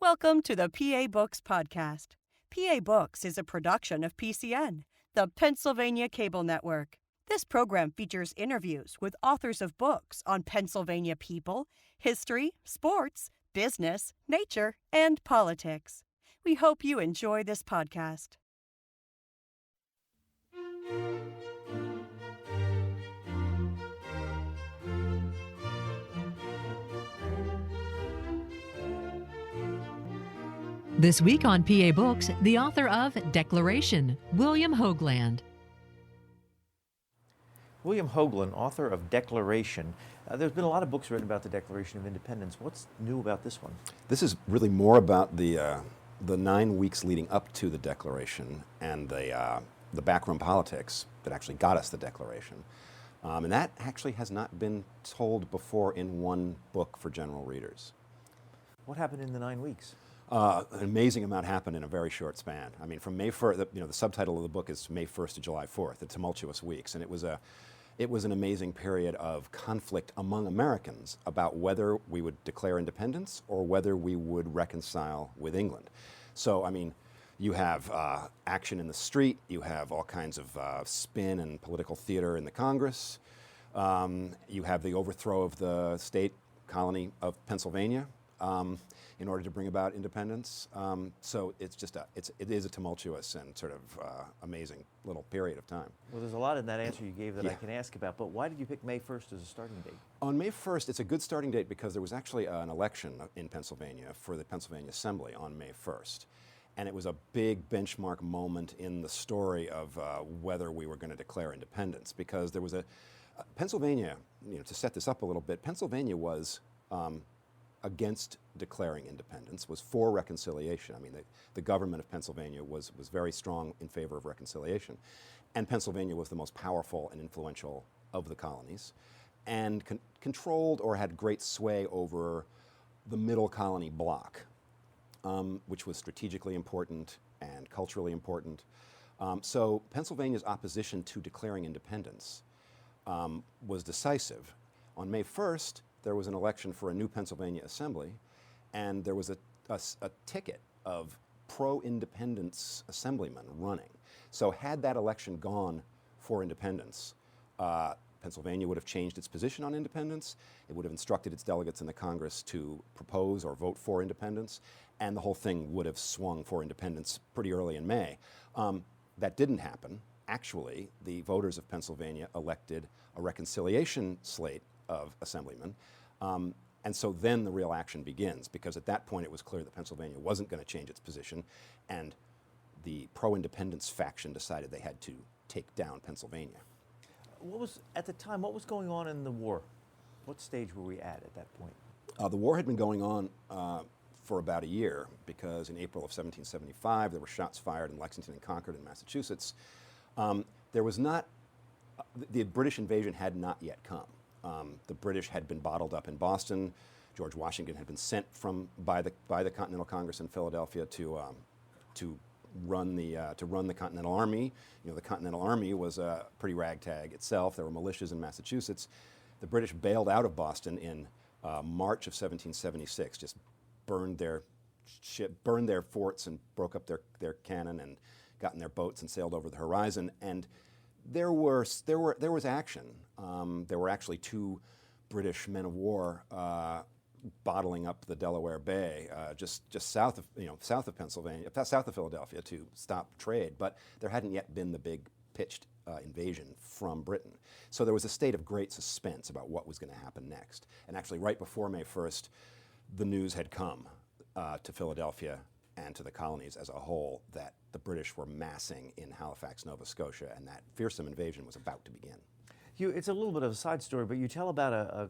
Welcome to the PA Books Podcast. PA Books is a production of PCN, the Pennsylvania Cable Network. This program features interviews with authors of books on Pennsylvania people, history, sports, business, nature, and politics. We hope you enjoy this podcast. This week on PA Books, the author of Declaration, William Hogeland. William Hogeland, author of Declaration. There's been a lot of books written about the Declaration of Independence. What's new about this one? This is really more about the 9 weeks leading up to the Declaration and the backroom politics that actually got us the Declaration. And that actually has not been told before in one book for general readers. What happened in the 9 weeks? An amazing amount happened in a very short span. I mean, from May 1st, the subtitle of the book is May 1st to July 4th, the Tumultuous Weeks, and it was an amazing period of conflict among Americans about whether we would declare independence or whether we would reconcile with England. So, I mean, you have action in the street, you have all kinds of spin and political theater in the Congress, you have the overthrow of the state colony of Pennsylvania in order to bring about independence. So it's just it is a tumultuous and sort of amazing little period of time. Well, there's a lot in that answer you gave that I can ask about, but why did you pick May 1st as a starting date? On May 1st, it's a good starting date because there was actually an election in Pennsylvania for the Pennsylvania Assembly on May 1st. And it was a big benchmark moment in the story of whether we were going to declare independence, because there was Pennsylvania, to set this up a little bit, Pennsylvania was against declaring independence, was for reconciliation. I mean, the government of Pennsylvania was very strong in favor of reconciliation. And Pennsylvania was the most powerful and influential of the colonies and controlled or had great sway over the middle colony bloc, which was strategically important and culturally important. So Pennsylvania's opposition to declaring independence was decisive. On May 1st, there was an election for a new Pennsylvania Assembly, and there was a ticket of pro-independence assemblymen running. So had that election gone for independence, Pennsylvania would have changed its position on independence, it would have instructed its delegates in the Congress to propose or vote for independence, and the whole thing would have swung for independence pretty early in May. That didn't happen. Actually, the voters of Pennsylvania elected a reconciliation slate of assemblymen. And so then the real action begins, because at that point it was clear that Pennsylvania wasn't going to change its position, and the pro-independence faction decided they had to take down Pennsylvania. At the time, what was going on in the war? What stage were we at that point? The war had been going on for about a year, because in April of 1775 there were shots fired in Lexington and Concord in Massachusetts. There was not, the British invasion had not yet come. The British had been bottled up in Boston. George Washington had been sent by the Continental Congress in Philadelphia to run the Continental Army. The Continental Army was pretty ragtag itself. There were militias in Massachusetts. The British bailed out of Boston in March of 1776. Just burned their forts and broke up their cannon and got in their boats and sailed over the horizon. And there was action. There were actually 2 British men of war bottling up the Delaware Bay, just south of Pennsylvania, south of Philadelphia, to stop trade. But there hadn't yet been the big pitched invasion from Britain. So there was a state of great suspense about what was going to happen next. And actually, right before May 1st, the news had come to Philadelphia and to the colonies as a whole that the British were massing in Halifax, Nova Scotia, and that fearsome invasion was about to begin. It's a little bit of a side story, but you tell about a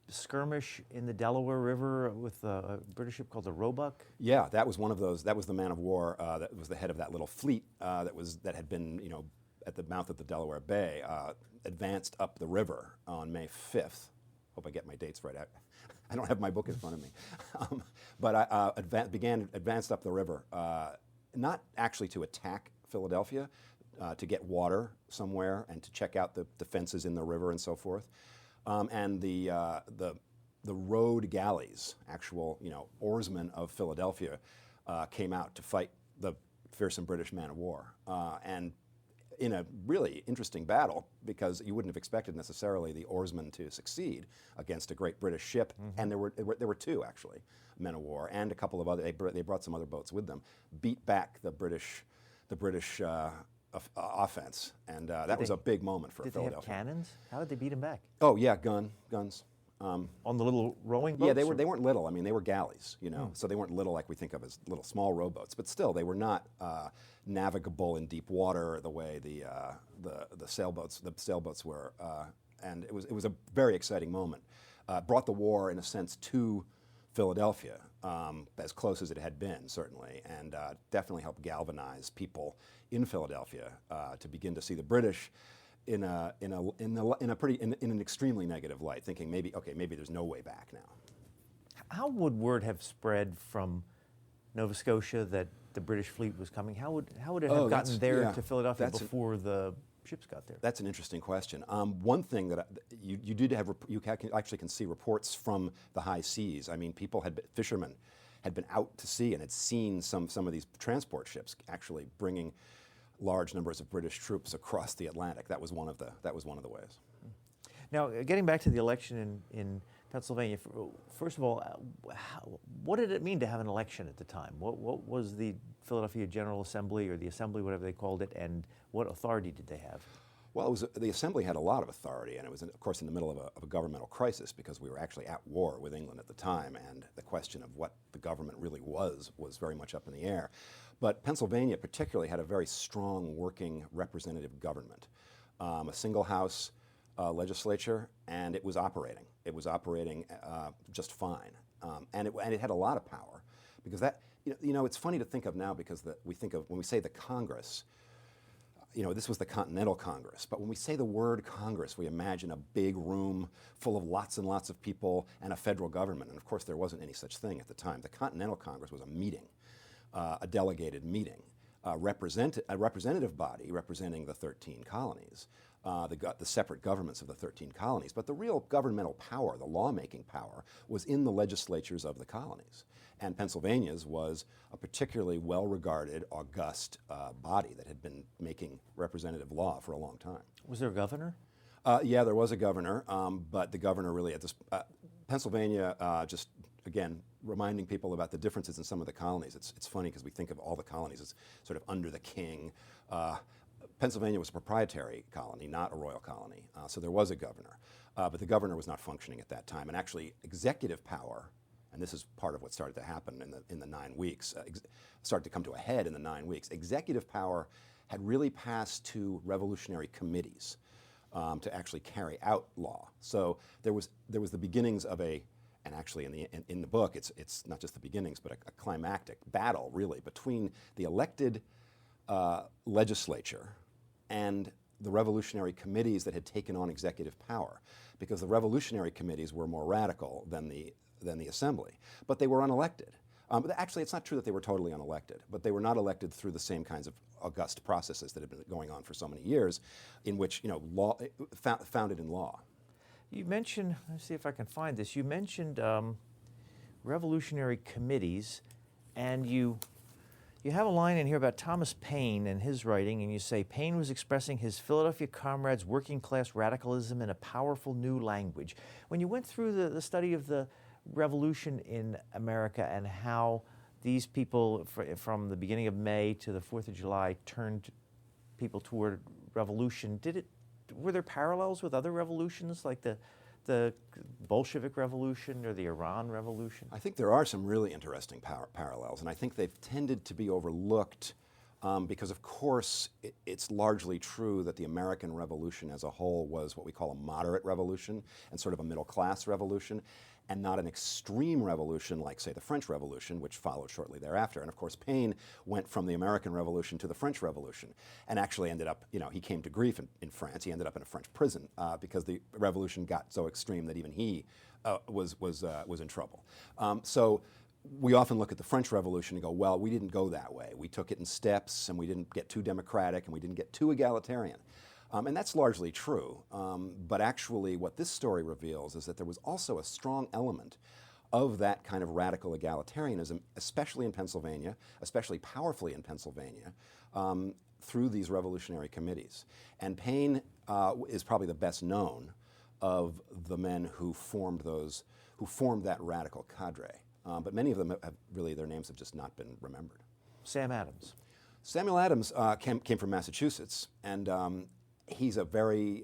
skirmish in the Delaware River with a British ship called the Roebuck. Yeah, that was one of those. That was the man of war that was the head of that little fleet that had been at the mouth of the Delaware Bay, advanced up the river on May 5th. Hope I get my dates right. I don't have my book in front of me, but I advanced up the river, not actually to attack Philadelphia, to get water somewhere and to check out the defenses in the river and so forth. And the the rowed galleys, actual oarsmen of Philadelphia, came out to fight the fearsome British man of war, and in a really interesting battle, because you wouldn't have expected necessarily the oarsmen to succeed against a great British ship, and there were two actually men of war and a couple of other. They brought some other boats with them, beat back the British offense, and that was a big moment for Philadelphia. Did they have cannons? How did they beat them back? Oh yeah, guns. On the little rowing boats? Yeah, they weren't little. I mean, they were galleys, so they weren't little like we think of as little small rowboats. But still, they were not navigable in deep water the way the sailboats were. And it was a very exciting moment. Brought the war, in a sense, to Philadelphia, as close as it had been, certainly, and definitely helped galvanize people in Philadelphia to begin to see the British in an extremely negative light, thinking maybe there's no way back now. How would word have spread from Nova Scotia that the British fleet was coming? How would it have gotten there to Philadelphia before the ships got there? That's an interesting question. One thing that you did have, you actually can see reports from the high seas. I mean, fishermen had been out to sea and had seen some of these transport ships actually bringing large numbers of British troops across the Atlantic. That was one of the ways. Now, getting back to the election in Pennsylvania, first of all, what did it mean to have an election at the time? What was the Philadelphia General Assembly, or the Assembly, whatever they called it, and what authority did they have? Well, the Assembly had a lot of authority, and it was, of course, in the middle of a governmental crisis, because we were actually at war with England at the time, and the question of what the government really was very much up in the air. But Pennsylvania particularly had a very strong working representative government, a single house legislature, and it was operating. It was operating just fine, and it had a lot of power, because that it's funny to think of now, because we think of, when we say the Congress, this was the Continental Congress, but when we say the word Congress, we imagine a big room full of lots and lots of people and a federal government, and of course there wasn't any such thing at the time. The Continental Congress was a meeting, a delegated meeting, a representative body representing the 13 colonies, the separate governments of the 13 colonies. But the real governmental power, the lawmaking power, was in the legislatures of the colonies. And Pennsylvania's was a particularly well-regarded, august body that had been making representative law for a long time. Was there a governor? Yeah, there was a governor, but the governor really, Pennsylvania, just again, reminding people about the differences in some of the colonies. It's funny, because we think of all the colonies as sort of under the king. Pennsylvania was a proprietary colony, not a royal colony, so there was a governor. But the governor was not functioning at that time, and actually executive power, and this is part of what started to happen in the 9 weeks, started to come to a head in the 9 weeks. Executive power had really passed to revolutionary committees to actually carry out law. So there was the beginnings of and actually in the book, it's not just the beginnings, but a climactic battle, really, between the elected legislature and the revolutionary committees that had taken on executive power, because the revolutionary committees were more radical than the Assembly, but they were unelected. But actually, it's not true that they were totally unelected, but they were not elected through the same kinds of august processes that had been going on for so many years, in which law founded in law. You mentioned, let's see if I can find this. You mentioned revolutionary committees, and you have a line in here about Thomas Paine and his writing, and you say, Paine was expressing his Philadelphia comrades' working-class radicalism in a powerful new language. When you went through the study of the revolution in America and how these people, from the beginning of May to the 4th of July, turned people toward revolution, were there parallels with other revolutions, like the Bolshevik Revolution or the Iran Revolution? I think there are some really interesting parallels, and I think they've tended to be overlooked because, of course, it's largely true that the American Revolution as a whole was what we call a moderate revolution and sort of a middle-class revolution, and not an extreme revolution like, say, the French Revolution, which followed shortly thereafter. And of course, Paine went from the American Revolution to the French Revolution, and actually ended up, he came to grief in France. He ended up in a French prison because the revolution got so extreme that even he was in trouble. So we often look at the French Revolution and go, well, we didn't go that way. We took it in steps, and we didn't get too democratic, and we didn't get too egalitarian. And that's largely true. But actually what this story reveals is that there was also a strong element of that kind of radical egalitarianism, especially in Pennsylvania, especially powerfully in Pennsylvania, through these revolutionary committees. And Paine is probably the best known of the men who formed that radical cadre. But many of them have really, their names have just not been remembered. Sam Adams. Samuel Adams came from Massachusetts, and he's a very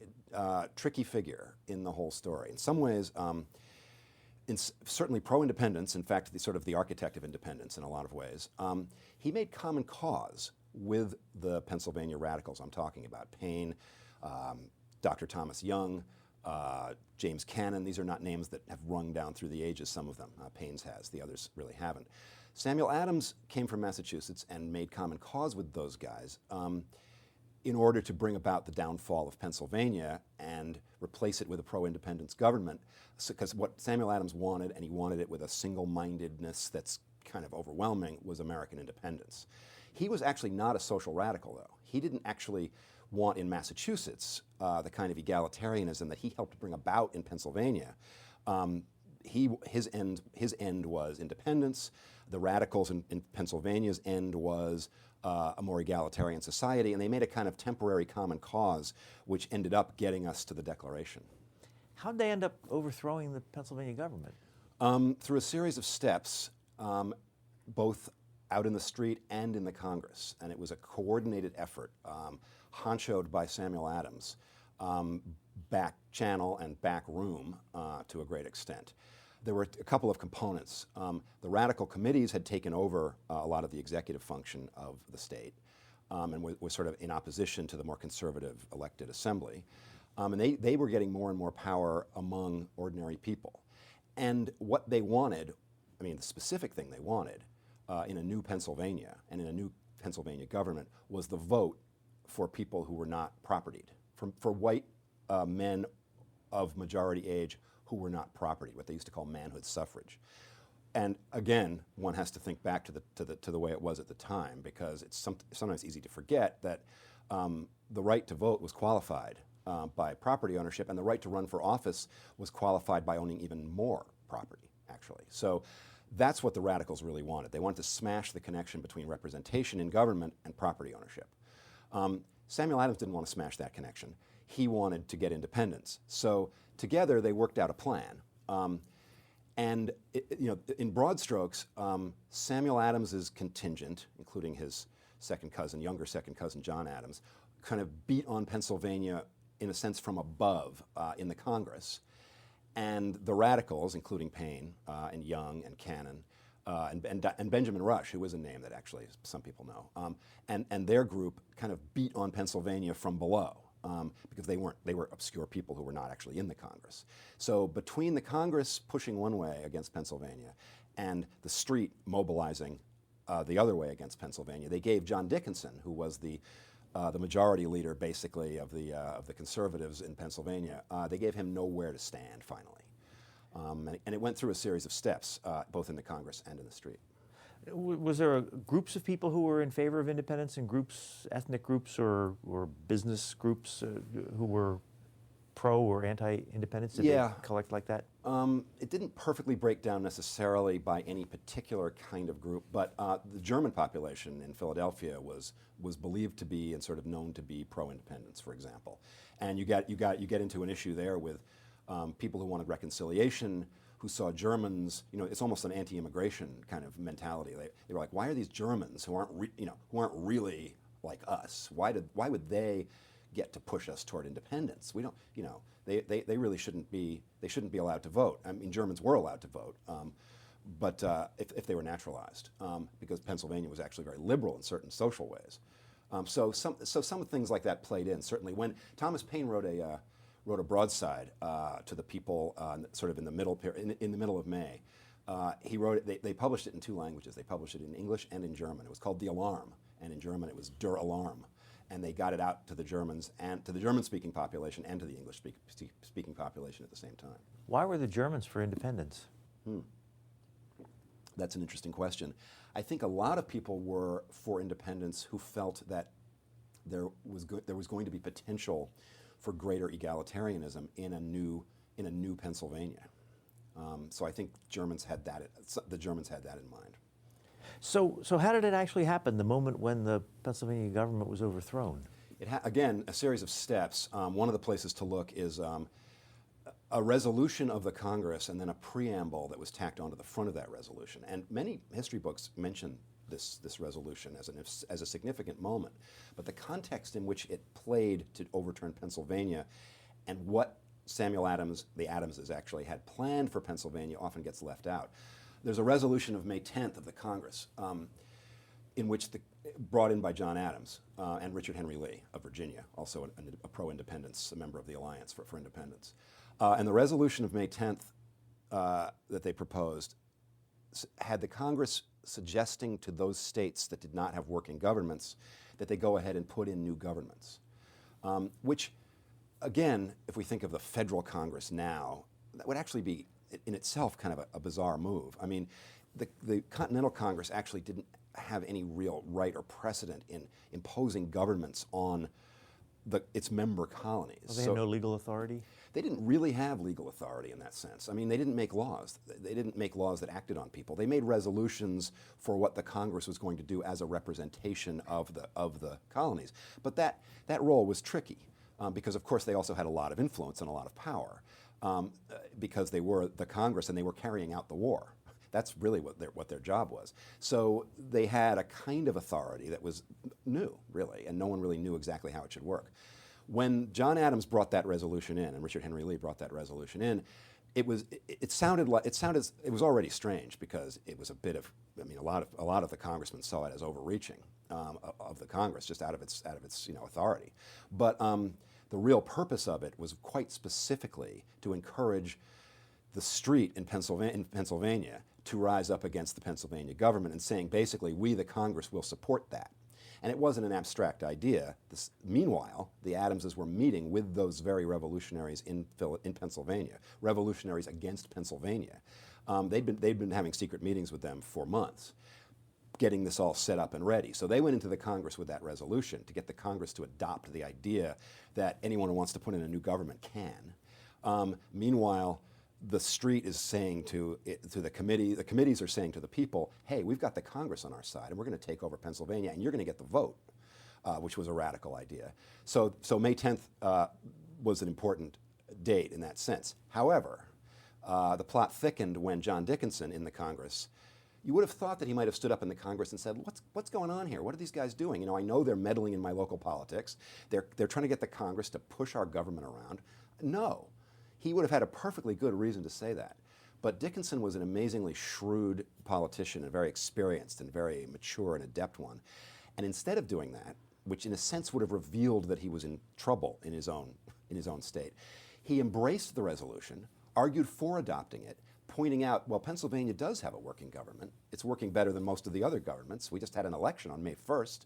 tricky figure in the whole story. In some ways, certainly pro-independence, in fact, the architect of independence in a lot of ways, he made common cause with the Pennsylvania radicals I'm talking about. Paine, Dr. Thomas Young, James Cannon. These are not names that have rung down through the ages, some of them. Paine's has, the others really haven't. Samuel Adams came from Massachusetts and made common cause with those guys in order to bring about the downfall of Pennsylvania and replace it with a pro-independence government. Because what Samuel Adams wanted, and he wanted it with a single-mindedness that's kind of overwhelming, was American independence. He was actually not a social radical, though. He didn't actually want in Massachusetts the kind of egalitarianism that he helped bring about in Pennsylvania. His end was independence. The radicals in Pennsylvania's end was a more egalitarian society, and they made a kind of temporary common cause, which ended up getting us to the Declaration. How'd they end up overthrowing the Pennsylvania government? Through a series of steps, both out in the street and in the Congress, and it was a coordinated effort, honchoed by Samuel Adams, back channel and back room to a great extent. There were a couple of components. The radical committees had taken over a lot of the executive function of the state and was sort of in opposition to the more conservative elected assembly. And they were getting more and more power among ordinary people. And what they wanted, I mean, the specific thing they wanted in a new Pennsylvania and in a new Pennsylvania government was the vote for people who were not propertied, for white men of majority age who were not property, what they used to call manhood suffrage. And again, one has to think back to the way it was at the time, because it's sometimes easy to forget that the right to vote was qualified by property ownership, and the right to run for office was qualified by owning even more property, actually. So that's what the radicals really wanted. They wanted to smash the connection between representation in government and property ownership. Samuel Adams didn't want to smash that connection. He wanted to get independence. So together they worked out a plan. And in broad strokes, Samuel Adams's contingent, including his younger second cousin John Adams, kind of beat on Pennsylvania in a sense from above in the Congress. And the radicals, including Paine and Young and Cannon and Benjamin Rush, who was a name that actually some people know, and their group kind of beat on Pennsylvania from below. Because they were obscure people who were not actually in the Congress. So between the Congress pushing one way against Pennsylvania and the street mobilizing the other way against Pennsylvania, they gave John Dickinson, who was the majority leader basically of the conservatives in Pennsylvania, they gave him nowhere to stand finally. And it went through a series of steps, both in the Congress and in the street. Was there groups of people who were in favor of independence, and groups, ethnic groups or business groups who were pro or anti-independence? Did they collect like that? It didn't perfectly break down necessarily by any particular kind of group, but the German population in Philadelphia was believed to be and sort of known to be pro-independence, for example. And you get into an issue there with people who wanted reconciliation, who saw Germans, it's almost an anti-immigration kind of mentality. They were like, why are these Germans who aren't really like us? Why would they get to push us toward independence? We don't, they really shouldn't be. They shouldn't be allowed to vote. I mean, Germans were allowed to vote, but if they were naturalized, because Pennsylvania was actually very liberal in certain social ways. So some things like that played in. Certainly, when Thomas Paine wrote a broadside to the people sort of in the middle of May. He wrote it, they published it in two languages. They published it in English and in German. It was called The Alarm, and in German it was Der Alarm. And they got it out to the Germans and to the German-speaking population and to the English-speaking population at the same time. Why were the Germans for independence? That's an interesting question. I think a lot of people were for independence who felt that there was going to be potential for greater egalitarianism in a new Pennsylvania. So I think the Germans had that in mind. So how did it actually happen, the moment when the Pennsylvania government was overthrown? Again, a series of steps. One of the places to look is a resolution of the Congress and then a preamble that was tacked onto the front of that resolution. And many history books mention this resolution as a significant moment. But the context in which it played to overturn Pennsylvania and what Samuel Adams, the Adamses actually had planned for Pennsylvania often gets left out. There's a resolution of May 10th of the Congress in which brought in by John Adams and Richard Henry Lee of Virginia, also a pro-independence, a member of the Alliance for Independence. And the resolution of May 10th that they proposed had the Congress suggesting to those states that did not have working governments that they go ahead and put in new governments, which, again, if we think of the federal Congress now, that would actually be in itself kind of a bizarre move. I mean, the Continental Congress actually didn't have any real right or precedent in imposing governments on its member colonies. Well, they had no legal authority? They didn't really have legal authority in that sense. I mean, they didn't make laws. They didn't make laws that acted on people. They made resolutions for what the Congress was going to do as a representation of the colonies. But that role was tricky because, of course, they also had a lot of influence and a lot of power because they were the Congress and they were carrying out the war. That's really what their job was. So they had a kind of authority that was new, really, and no one really knew exactly how it should work. When John Adams brought that resolution in, and Richard Henry Lee brought that resolution in, it was already strange because it was a bit of, I mean, a lot of the congressmen saw it as overreaching of the Congress, just out of its authority. But the real purpose of it was quite specifically to encourage the street in Pennsylvania to rise up against the Pennsylvania government and saying, basically, we, the Congress, will support that. And it wasn't an abstract idea. Meanwhile, the Adamses were meeting with those very revolutionaries in Pennsylvania, revolutionaries against Pennsylvania. They'd been having secret meetings with them for months, getting this all set up and ready. So they went into the Congress with that resolution to get the Congress to adopt the idea that anyone who wants to put in a new government can. Meanwhile, the street is saying to the committees are saying to the people, hey, we've got the Congress on our side, and we're going to take over Pennsylvania, and you're going to get the vote, which was a radical idea. So May 10th was an important date in that sense. However, the plot thickened when John Dickinson in the Congress, you would have thought that he might have stood up in the Congress and said, what's going on here? What are these guys doing? You know, I know they're meddling in my local politics. They're trying to get the Congress to push our government around. No. He would have had a perfectly good reason to say that. But Dickinson was an amazingly shrewd politician and very experienced and very mature and adept one. And instead of doing that, which in a sense would have revealed that he was in trouble in his own state, he embraced the resolution, argued for adopting it, pointing out, well, Pennsylvania does have a working government. It's working better than most of the other governments. We just had an election on May 1st.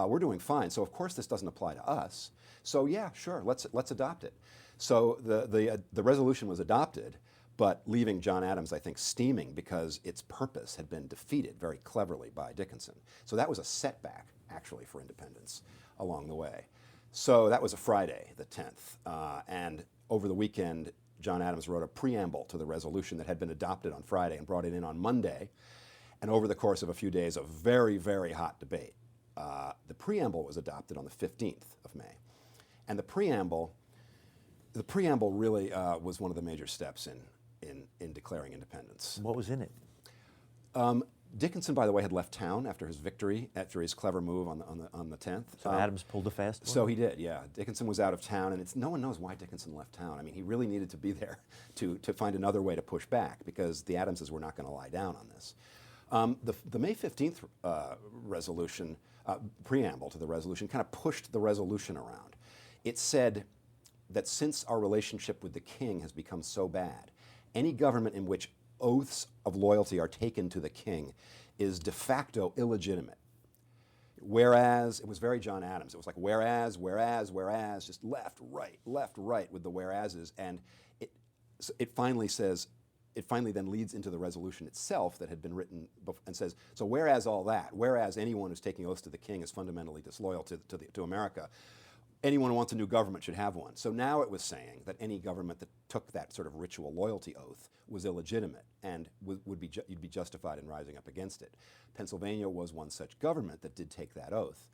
We're doing fine. So of course this doesn't apply to us. So yeah, sure, let's adopt it. So the resolution was adopted, but leaving John Adams, I think, steaming because its purpose had been defeated very cleverly by Dickinson. So that was a setback, actually, for independence along the way. So that was a Friday, the 10th. And over the weekend, John Adams wrote a preamble to the resolution that had been adopted on Friday and brought it in on Monday. And over the course of a few days of very, very hot debate, the preamble was adopted on the 15th of May. And the preamble really was one of the major steps in declaring independence. What was in it? Dickinson, by the way, had left town after his victory, after his clever move on the 10th. So Adams pulled a fast one? So he did, yeah. Dickinson was out of town, and no one knows why Dickinson left town. I mean, he really needed to be there to find another way to push back because the Adamses were not going to lie down on this. The May 15th resolution, preamble to the resolution, kind of pushed the resolution around. It said that since our relationship with the king has become so bad, any government in which oaths of loyalty are taken to the king is de facto illegitimate. Whereas, it was very John Adams. It was like whereas, just left, right with the whereases. And it finally says it finally then leads into the resolution itself that had been written and says, so whereas all that, whereas anyone who's taking oaths to the king is fundamentally disloyal to America, anyone who wants a new government should have one. So now it was saying that any government that took that sort of ritual loyalty oath was illegitimate and you'd be justified in rising up against it. Pennsylvania was one such government that did take that oath.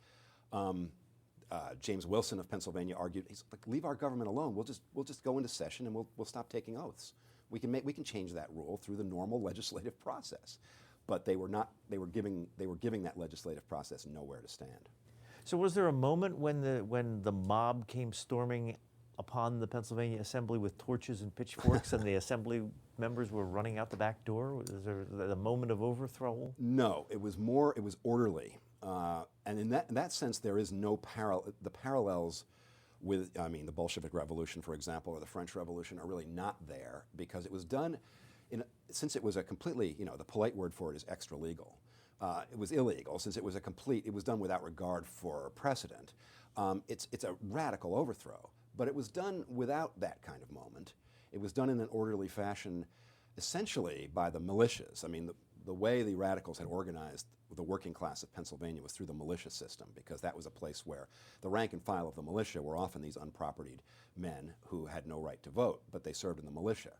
James Wilson of Pennsylvania argued, he's like, leave our government alone. We'll just go into session and we'll stop taking oaths. We can change that rule through the normal legislative process. But they were giving that legislative process nowhere to stand. So was there a moment when the mob came storming upon the Pennsylvania Assembly with torches and pitchforks and the Assembly members were running out the back door? Was there a moment of overthrow? No, it was orderly. And in that sense, there is no the parallels with, the Bolshevik Revolution, for example, or the French Revolution are really not there because it was done since it was a completely, the polite word for it is extra legal. It was illegal since it was done without regard for precedent. It's a radical overthrow, but it was done without that kind of moment. It was done in an orderly fashion, essentially by the militias. The way the radicals had organized the working class of Pennsylvania was through the militia system, because that was a place where the rank and file of the militia were often these unpropertied men who had no right to vote, but they served in the militia.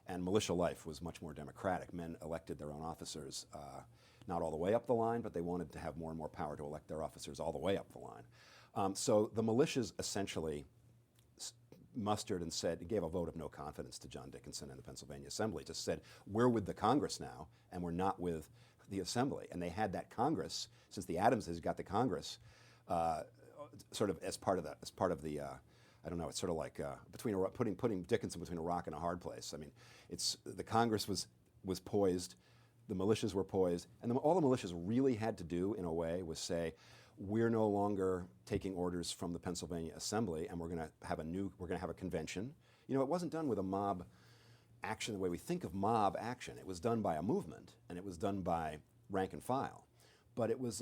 And militia life was much more democratic. Men elected their own officers, not all the way up the line, but they wanted to have more and more power to elect their officers all the way up the line. So the militias essentially mustered and gave a vote of no confidence to John Dickinson and the Pennsylvania Assembly. Just said, we're with the Congress now, and we're not with the Assembly. And they had that Congress, since the Adamses got the Congress, sort of as part of the I don't know, it's sort of like putting Dickinson between a rock and a hard place. The Congress was poised, the militias were poised, and all the militias really had to do, in a way, was say, we're no longer taking orders from the Pennsylvania Assembly, and we're going to have a convention. It wasn't done with a mob action the way we think of mob action. It was done by a movement, and it was done by rank and file. But it was,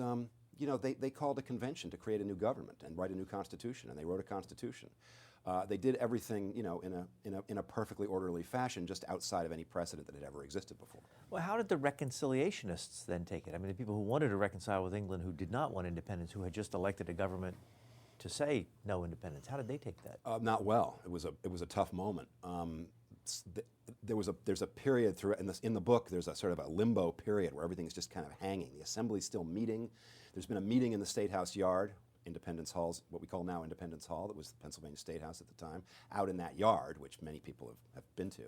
they called a convention to create a new government and write a new constitution, and they wrote a constitution. They did everything, in a perfectly orderly fashion, just outside of any precedent that had ever existed before. Well, how did the reconciliationists then take it? The people who wanted to reconcile with England, who did not want independence, who had just elected a government to say no independence, how did they take that? Not well. It was a tough moment. There's a period through in the book. There's a sort of a limbo period where everything's just kind of hanging. The Assembly's still meeting. There's been a meeting in the State House yard, Independence Hall's, what we call now Independence Hall. That was the Pennsylvania State House at the time. Out in that yard, which many people have been to,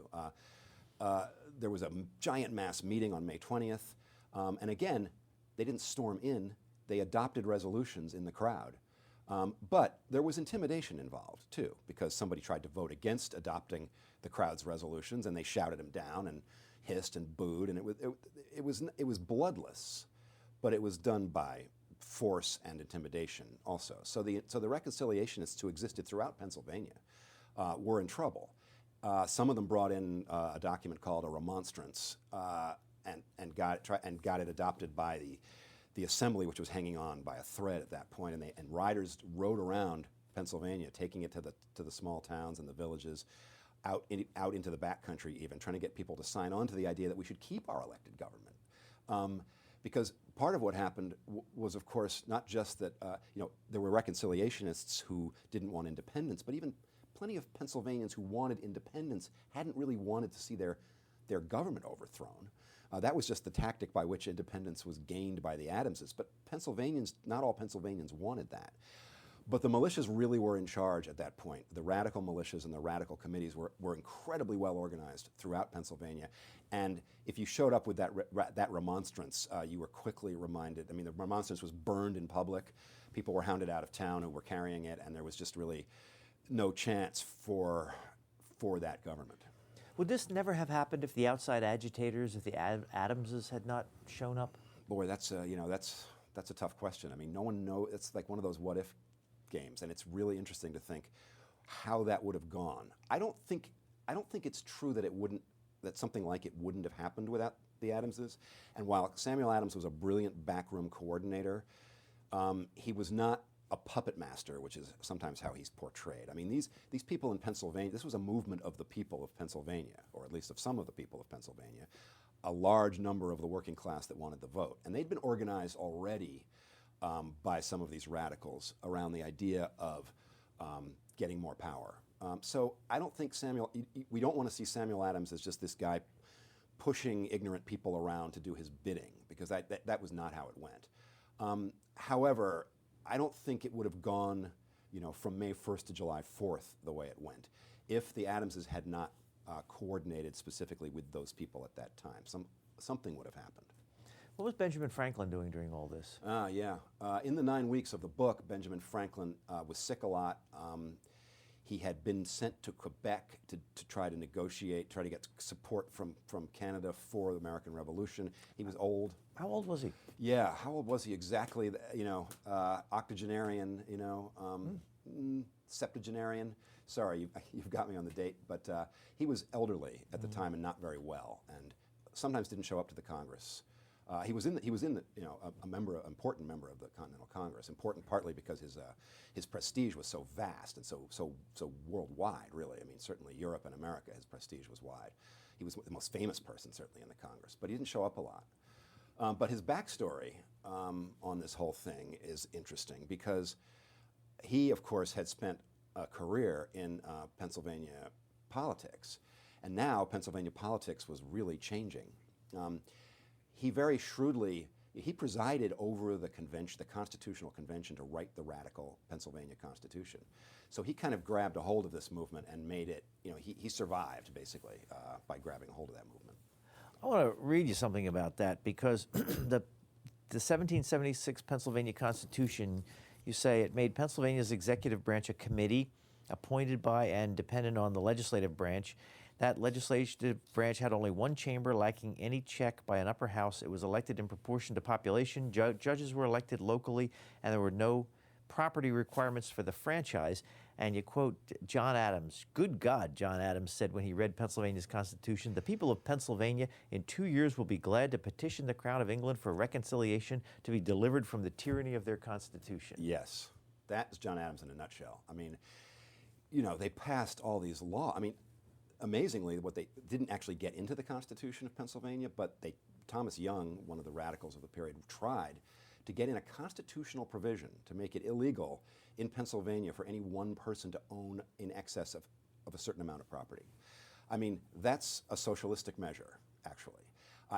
there was a giant mass meeting on May 20th, and again, they didn't storm in. They adopted resolutions in the crowd. But there was intimidation involved, too, because somebody tried to vote against adopting the crowd's resolutions, and they shouted him down and hissed and booed, and it was bloodless, but it was done by force and intimidation also. So the reconciliationists who existed throughout Pennsylvania were in trouble. Some of them brought in a document called a remonstrance and got it adopted by the Assembly, which was hanging on by a thread at that point, and riders rode around Pennsylvania, taking it to the small towns and the villages, out into the backcountry, even trying to get people to sign on to the idea that we should keep our elected government, because part of what happened was, of course, not just that there were reconciliationists who didn't want independence, but even plenty of Pennsylvanians who wanted independence hadn't really wanted to see their government overthrown. That was just the tactic by which independence was gained by the Adamses. But not all Pennsylvanians wanted that. But the militias really were in charge at that point. The radical militias and the radical committees were incredibly well organized throughout Pennsylvania. And if you showed up with that remonstrance, you were quickly reminded. The remonstrance was burned in public. People were hounded out of town who were carrying it, and there was just really no chance for that government. Would this never have happened if the outside agitators, if the Adamses had not shown up? Boy, that's a tough question. No one knows. It's like one of those what-if games, and it's really interesting to think how that would have gone. I don't think it's true that something like it wouldn't have happened without the Adamses. And while Samuel Adams was a brilliant backroom coordinator, he was not a puppet master, which is sometimes how he's portrayed. I mean, these people in Pennsylvania, this was a movement of the people of Pennsylvania, or at least of some of the people of Pennsylvania, a large number of the working class that wanted the vote. And they'd been organized already by some of these radicals around the idea of getting more power. So I don't think we don't want to see Samuel Adams as just this guy pushing ignorant people around to do his bidding, because that was not how it went. However, I don't think it would have gone, from May 1st to July 4th the way it went if the Adamses had not coordinated specifically with those people at that time. Something would have happened. What was Benjamin Franklin doing during all this? In the 9 weeks of the book, Benjamin Franklin was sick a lot. He had been sent to Quebec to try to negotiate, try to get support from Canada for the American Revolution. He was old. How old was he? Yeah, how old was he exactly? Octogenarian, septuagenarian. Sorry, you've got me on the date, but he was elderly at the time and not very well, and sometimes didn't show up to the Congress. He was in the important member of the Continental Congress. Important partly because his prestige was so vast and so worldwide. Really, I mean, certainly Europe and America, his prestige was wide. He was the most famous person certainly in the Congress, but he didn't show up a lot. But his backstory on this whole thing is interesting because he, of course, had spent a career in Pennsylvania politics, and now Pennsylvania politics was really changing. He very shrewdly, he presided over the convention, the Constitutional Convention, to write the radical Pennsylvania Constitution. So he kind of grabbed a hold of this movement and made it, he survived basically by grabbing a hold of that movement. I want to read you something about that because the 1776 Pennsylvania Constitution, you say it made Pennsylvania's executive branch a committee appointed by and dependent on the legislative branch. That legislative branch had only one chamber, lacking any check by an upper house. It was elected in proportion to population. Judges were elected locally, and there were no property requirements for the franchise. And you quote John Adams. Good God, John Adams said when he read Pennsylvania's Constitution, the people of Pennsylvania in 2 years will be glad to petition the Crown of England for reconciliation to be delivered from the tyranny of their Constitution. Yes, that's John Adams in a nutshell. I mean, they passed all these laws. I mean, amazingly, what they didn't actually get into the Constitution of Pennsylvania, but Thomas Young, one of the radicals of the period, tried to get in a constitutional provision to make it illegal in Pennsylvania for any one person to own in excess of a certain amount of property. I mean, that's a socialistic measure, actually.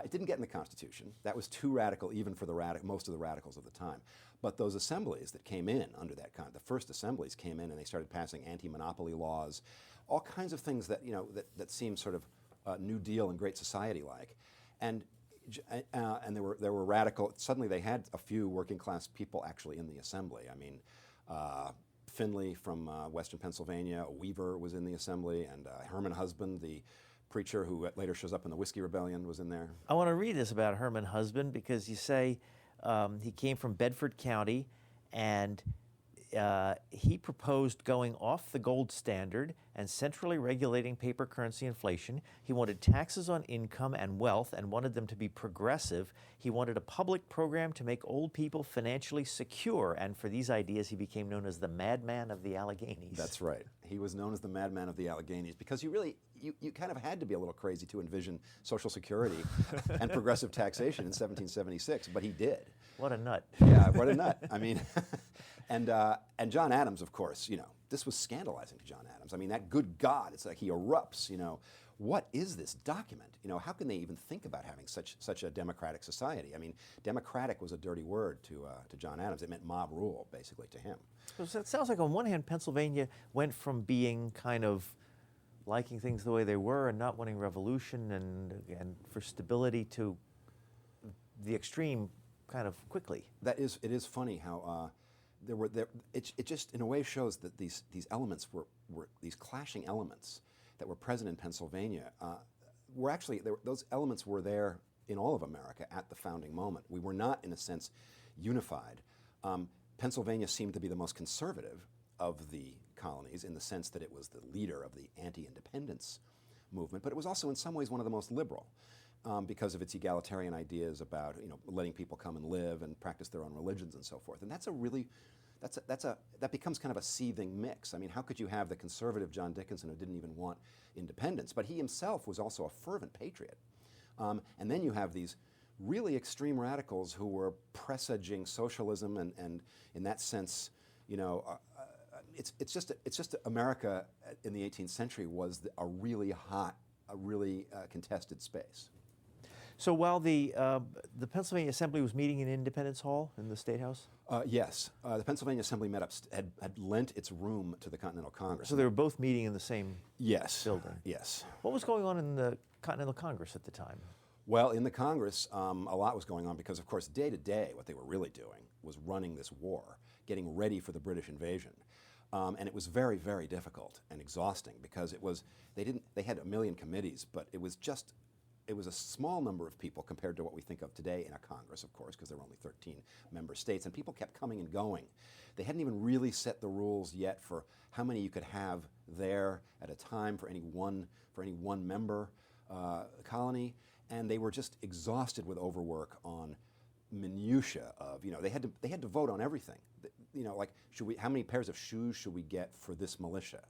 It didn't get in the Constitution. That was too radical even for most of the radicals of the time. But those assemblies that came in under that the first assemblies came in and they started passing anti-monopoly laws, all kinds of things that that seemed sort of New Deal and Great Society-like, and there were radical. Suddenly, they had a few working class people actually in the assembly. I mean, Finley from Western Pennsylvania, a weaver, was in the assembly, and Herman Husband, the preacher who later shows up in the Whiskey Rebellion, was in there. I want to read this about Herman Husband because you say he came from Bedford County, and he proposed going off the gold standard and centrally regulating paper currency inflation. He wanted taxes on income and wealth and wanted them to be progressive. He wanted a public program to make old people financially secure. And for these ideas, he became known as the madman of the Alleghenies. That's right. He was known as the madman of the Alleghenies because you kind of had to be a little crazy to envision Social Security and progressive taxation in 1776, but he did. What a nut. Yeah, what a nut. I mean, and John Adams, of course, this was scandalizing to John Adams. I mean, that good God, it's like he erupts, what is this document? How can they even think about having such a democratic society? I mean, democratic was a dirty word to John Adams. It meant mob rule, basically, to him. So it sounds like on one hand, Pennsylvania went from being kind of liking things the way they were and not wanting revolution and for stability to the extreme kind of quickly. It is funny how it just in a way shows that these elements were these clashing elements that were present in Pennsylvania were actually those elements were there in all of America at the founding moment. We were not, in a sense, unified. Pennsylvania seemed to be the most conservative of the colonies in the sense that it was the leader of the anti-independence movement, but it was also in some ways one of the most liberal. Because of its egalitarian ideas about letting people come and live and practice their own religions and so forth. And that's that becomes kind of a seething mix. I mean, how could you have the conservative John Dickinson who didn't even want independence, but he himself was also a fervent patriot. And then you have these really extreme radicals who were presaging socialism, and in that sense, you know, it's just America in the 18th century was a really hot, a really contested space. So while the Pennsylvania Assembly was meeting in Independence Hall in the State House? Yes, the Pennsylvania Assembly met up, had lent its room to the Continental Congress. So they were both meeting in the same building? Yes. What was going on in the Continental Congress at the time? Well, in the Congress, a lot was going on because, of course, day to day, what they were really doing was running this war, getting ready for the British invasion. And it was very, very difficult and exhausting because they had a million committees, but it was a small number of people compared to what we think of today in a Congress, of course, because there were only 13 member states, and people kept coming and going. They hadn't even really set the rules yet for how many you could have there at a time for any one member colony, and they were just exhausted with overwork on minutia of, you know, they had to vote on everything. You know, like, how many pairs of shoes should we get for this militia?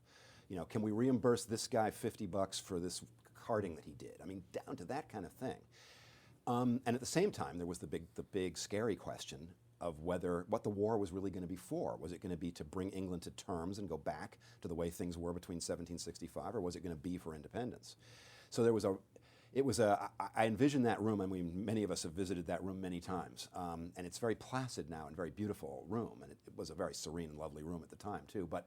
You know, can we reimburse this guy $50 for this carting that he did? I mean, down to that kind of thing. And at the same time, there was the big scary question of what the war was really going to be for. Was it going to be to bring England to terms and go back to the way things were between 1765, or was it going to be for independence? So I envision that room. I mean, many of us have visited that room many times, and it's very placid now and very beautiful room, and it was a very serene and lovely room at the time too. But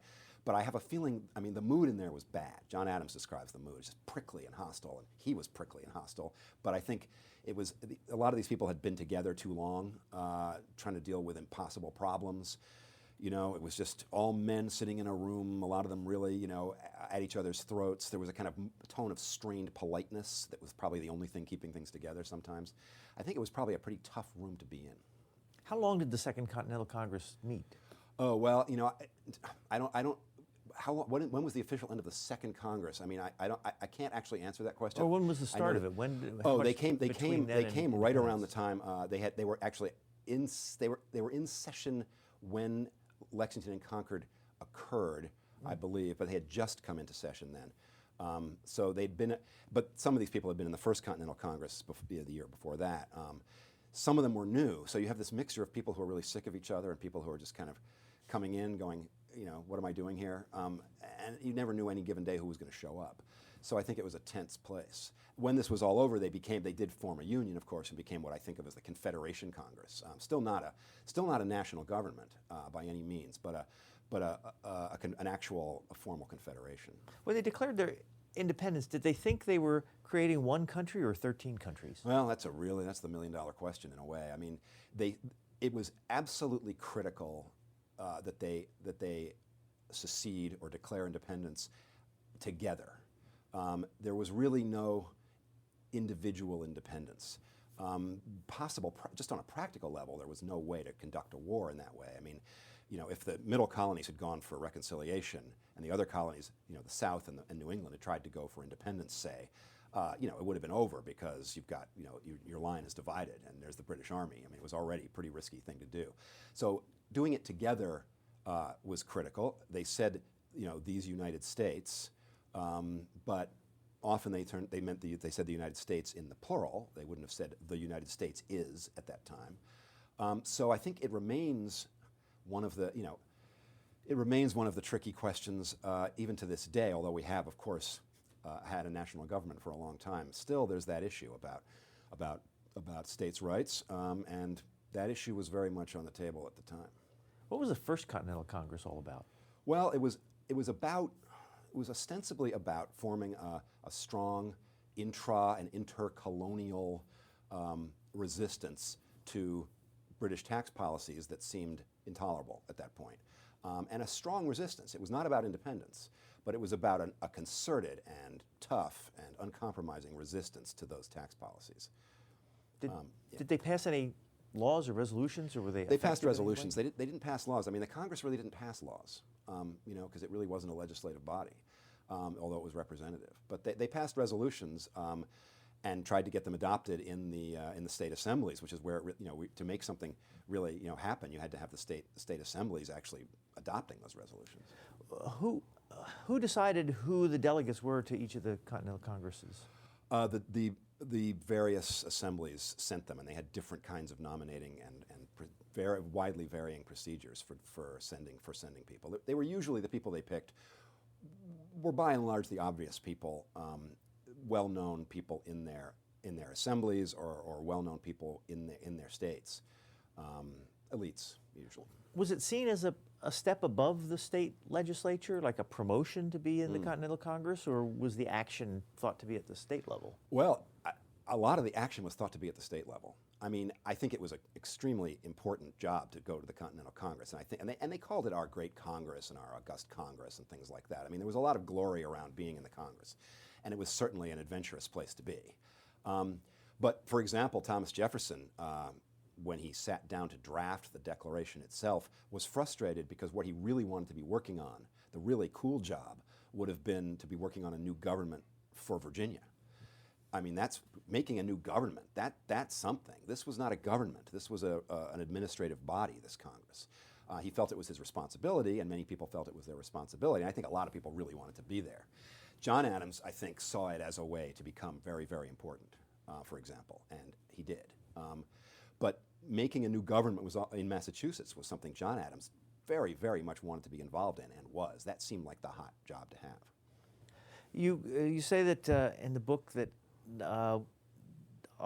I have a feeling, I mean, the mood in there was bad. John Adams describes the mood as just prickly and hostile, and he was prickly and hostile. But I think a lot of these people had been together too long, trying to deal with impossible problems. You know, it was just all men sitting in a room, a lot of them really, you know, at each other's throats. There was a kind of tone of strained politeness that was probably the only thing keeping things together sometimes. I think it was probably a pretty tough room to be in. How long did the Second Continental Congress meet? Oh, well, you know, when was the official end of the Second Congress? I mean, I can't actually answer that question. Or when was the start of it? They came right around the time they were in session when Lexington and Concord occurred, I believe, but they had just come into session then. So but some of these people had been in the First Continental Congress the year before that. Some of them were new, so you have this mixture of people who are really sick of each other and people who are just kind of coming in, going, you know, what am I doing here? And you never knew any given day who was going to show up. So I think it was a tense place. When this was all over, they did form a union, of course, and became what I think of as the Confederation Congress. Still not a national government by any means, but an actual formal confederation. When they declared their independence, did they think they were creating one country or 13 countries? Well, that's the million-dollar question in a way. I mean, it was absolutely critical that they secede or declare independence together. There was really no individual independence. Possible, just on a practical level, there was no way to conduct a war in that way. I mean, you know, if the middle colonies had gone for reconciliation and the other colonies, you know, the South and New England had tried to go for independence, say, you know, it would have been over because you've got, you know, your line is divided and there's the British Army. I mean, it was already a pretty risky thing to do. So doing it together was critical. They said, you know, these United States, but often they said the United States in the plural. They wouldn't have said the United States is at that time. So I think it remains one of the, you know, tricky questions even to this day, although we have, of course, had a national government for a long time. Still, there's that issue about states' rights, and that issue was very much on the table at the time. What was the First Continental Congress all about? Well, it was ostensibly about forming a strong intra and intercolonial resistance to British tax policies that seemed intolerable at that point, and a strong resistance. It was not about independence, but it was about a concerted and tough and uncompromising resistance to those tax policies. Did they pass any laws or resolutions, or were they? They passed resolutions. They didn't pass laws. I mean, the Congress really didn't pass laws, you know, because it really wasn't a legislative body, although it was representative. But they passed resolutions, and tried to get them adopted in the state assemblies, which is where to make something really happen, you had to have the state assemblies actually adopting those resolutions. Who decided who the delegates were to each of the Continental Congresses? The various assemblies sent them, and they had different kinds of nominating and very widely varying procedures for sending people. They were usually, the people they picked were by and large the obvious people, well-known people in their assemblies, or well-known people in their states, elites usually. Was it seen as a step above the state legislature, like a promotion to be in the Continental Congress, or was the action thought to be at the state level? Well, a lot of the action was thought to be at the state level. I mean, I think it was an extremely important job to go to the Continental Congress, and they called it our great Congress and our august Congress and things like that. I mean, there was a lot of glory around being in the Congress, and it was certainly an adventurous place to be. But for example, Thomas Jefferson, when he sat down to draft the Declaration itself, was frustrated because what he really wanted to be working on, the really cool job, would have been to be working on a new government for Virginia. I mean, that's making a new government. That's something. This was not a government. This was an administrative body, this Congress. He felt it was his responsibility, and many people felt it was their responsibility. And I think a lot of people really wanted to be there. John Adams, I think, saw it as a way to become very, very important, for example, and he did. But making a new government in Massachusetts was something John Adams very, very much wanted to be involved in, and was. That seemed like the hot job to have. You say that in the book that a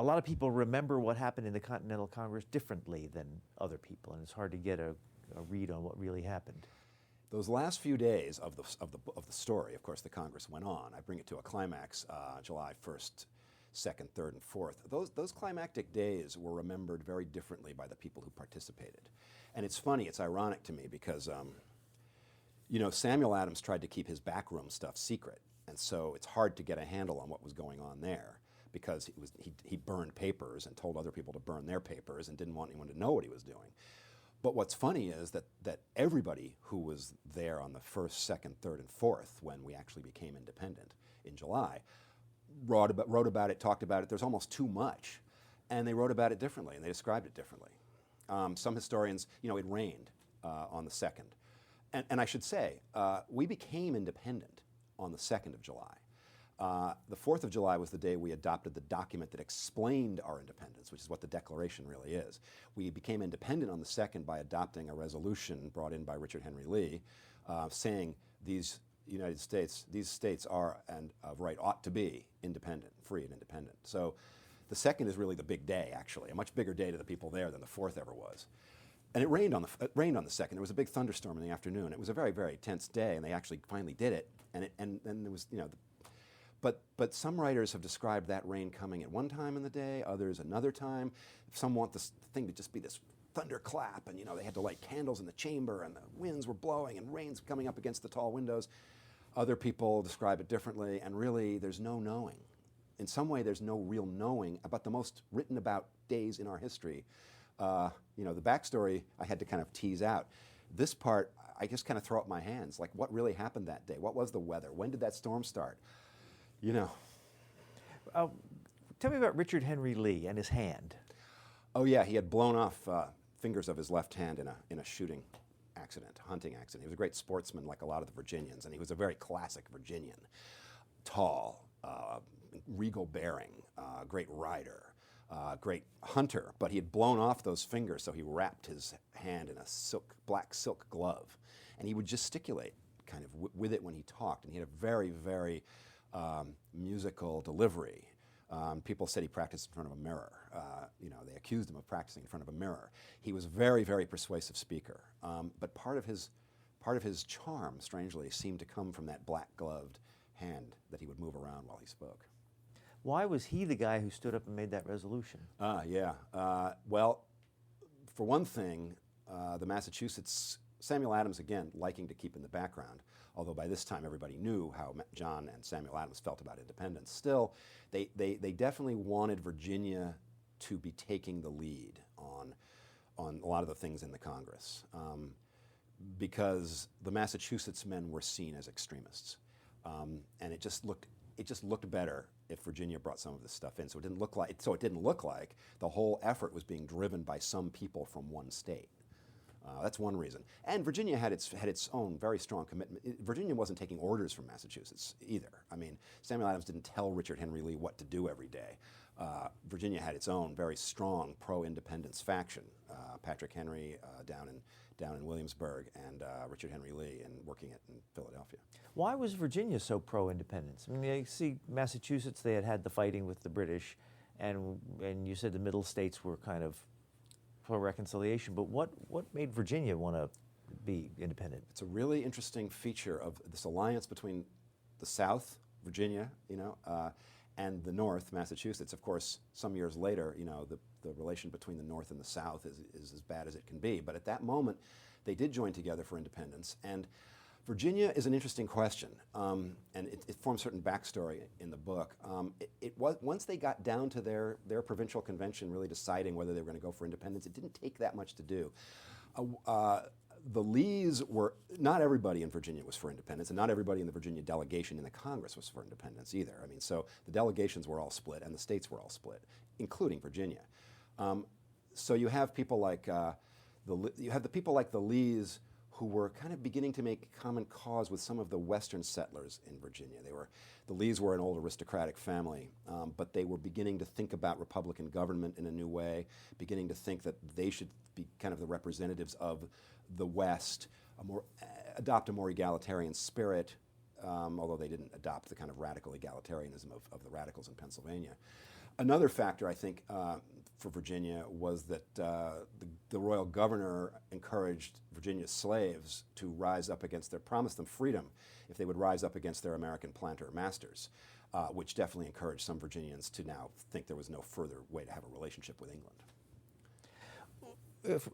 lot of people remember what happened in the Continental Congress differently than other people, and it's hard to get a read on what really happened. Those last few days of the story, of course, the Congress went on. I bring it to a climax July 1st, 2nd, 3rd, and 4th. Those climactic days were remembered very differently by the people who participated. And it's funny, it's ironic to me because, Samuel Adams tried to keep his backroom stuff secret. And so it's hard to get a handle on what was going on there because he burned papers and told other people to burn their papers and didn't want anyone to know what he was doing. But what's funny is that everybody who was there on the 1st, 2nd, 3rd, and 4th, when we actually became independent in July, wrote about it, talked about it. There's almost too much. And they wrote about it differently, and they described it differently. Some historians, it rained on the 2nd. And I should say, we became independent on the 2nd of July. The 4th of July was the day we adopted the document that explained our independence, which is what the Declaration really is. We became independent on the 2nd by adopting a resolution brought in by Richard Henry Lee, saying these states are and of right ought to be independent, free and independent. So the 2nd is really the big day, actually, a much bigger day to the people there than the 4th ever was. And it rained on the 2nd. There was a big thunderstorm in the afternoon. It was a very, very tense day, and they actually finally did it. And there was, but some writers have described that rain coming at one time in the day, others another time. Some want the thing to just be this thunderclap, and they had to light candles in the chamber, and the winds were blowing, and rain's coming up against the tall windows. Other people describe it differently, and really, there's no knowing. In some way, there's no real knowing about the most written about days in our history. The backstory I had to kind of tease out. This part, I just kind of throw up my hands. Like, what really happened that day? What was the weather? When did that storm start? Tell me about Richard Henry Lee and his hand. Oh yeah, he had blown off fingers of his left hand in a shooting accident, a hunting accident. He was a great sportsman, like a lot of the Virginians, and he was a very classic Virginian. Tall, regal bearing, great rider. Great hunter, but he had blown off those fingers, so he wrapped his hand in a black silk glove, and he would gesticulate kind of with it when he talked, and he had a very, very musical delivery. People said he practiced in front of a mirror. They accused him of practicing in front of a mirror. He was a very, very persuasive speaker, but part of his charm, strangely, seemed to come from that black-gloved hand that he would move around while he spoke. Why was he the guy who stood up and made that resolution? Well, for one thing, the Massachusetts, Samuel Adams, again, liking to keep in the background, although by this time everybody knew how John and Samuel Adams felt about independence. Still, they definitely wanted Virginia to be taking the lead on a lot of the things in the Congress, because the Massachusetts men were seen as extremists. And it just looked it just looked better if Virginia brought some of this stuff in. So it didn't look like the whole effort was being driven by some people from one state. That's one reason. And Virginia had its own very strong commitment. Virginia wasn't taking orders from Massachusetts either. I mean, Samuel Adams didn't tell Richard Henry Lee what to do every day. Virginia had its own very strong pro-independence faction. Patrick Henry down in Williamsburg, and Richard Henry Lee working in Philadelphia. Why was Virginia so pro-independence? I mean, you see Massachusetts, they had the fighting with the British, and you said the middle states were kind of pro-reconciliation, but what made Virginia want to be independent? It's a really interesting feature of this alliance between the South, Virginia, and the North, Massachusetts. Of course, some years later, the relation between the North and the South is as bad as it can be. But at that moment, they did join together for independence. And Virginia is an interesting question, and it forms certain backstory in the book. It was once they got down to their provincial convention really deciding whether they were going to go for independence, it didn't take that much to do. The Lees were, not everybody in Virginia was for independence, and not everybody in the Virginia delegation in the Congress was for independence either. I mean, so the delegations were all split, and the states were all split, including Virginia. So you have people like the people like the Lees, who were kind of beginning to make common cause with some of the Western settlers in Virginia. The Lees were an old aristocratic family, but they were beginning to think about Republican government in a new way, beginning to think that they should be kind of the representatives of the West, adopt a more egalitarian spirit, although they didn't adopt the kind of radical egalitarianism of the radicals in Pennsylvania. Another factor, I think, for Virginia was that the royal governor encouraged Virginia's slaves to rise up promised them freedom if they would rise up against their American planter masters, which definitely encouraged some Virginians to now think there was no further way to have a relationship with England.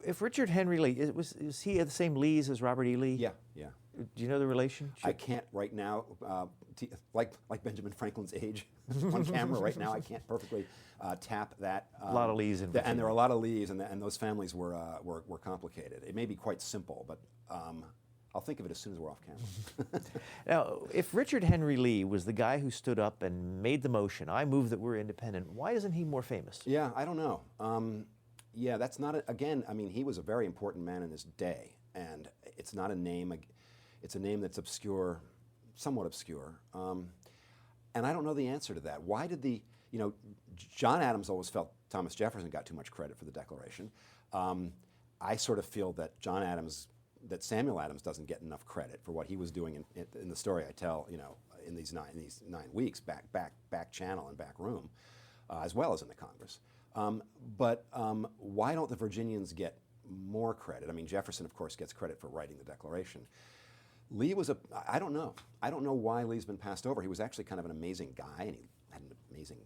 If Richard Henry Lee, is he the same Lees as Robert E. Lee? Yeah. Do you know the relationship? I can't right now, like Benjamin Franklin's age on camera right now, I can't perfectly tap that. A lot of Lees in Virginia. And there are a lot of Lees, and those families were complicated. It may be quite simple, but I'll think of it as soon as we're off camera. Now, if Richard Henry Lee was the guy who stood up and made the motion, I move that we're independent, why isn't he more famous? Yeah, I don't know. Yeah, that's not, again, I mean, he was a very important man in his day, and it's not a name, it's a name that's obscure, somewhat obscure, and I don't know the answer to that. Why did John Adams always felt Thomas Jefferson got too much credit for the Declaration. I sort of feel that Samuel Adams doesn't get enough credit for what he was doing in the story I tell, in these 9 weeks, back channel and back room, as well as in the Congress. But why don't the Virginians get more credit? I mean, Jefferson, of course, gets credit for writing the Declaration. Lee was I don't know. I don't know why Lee's been passed over. He was actually kind of an amazing guy, and he had an amazing,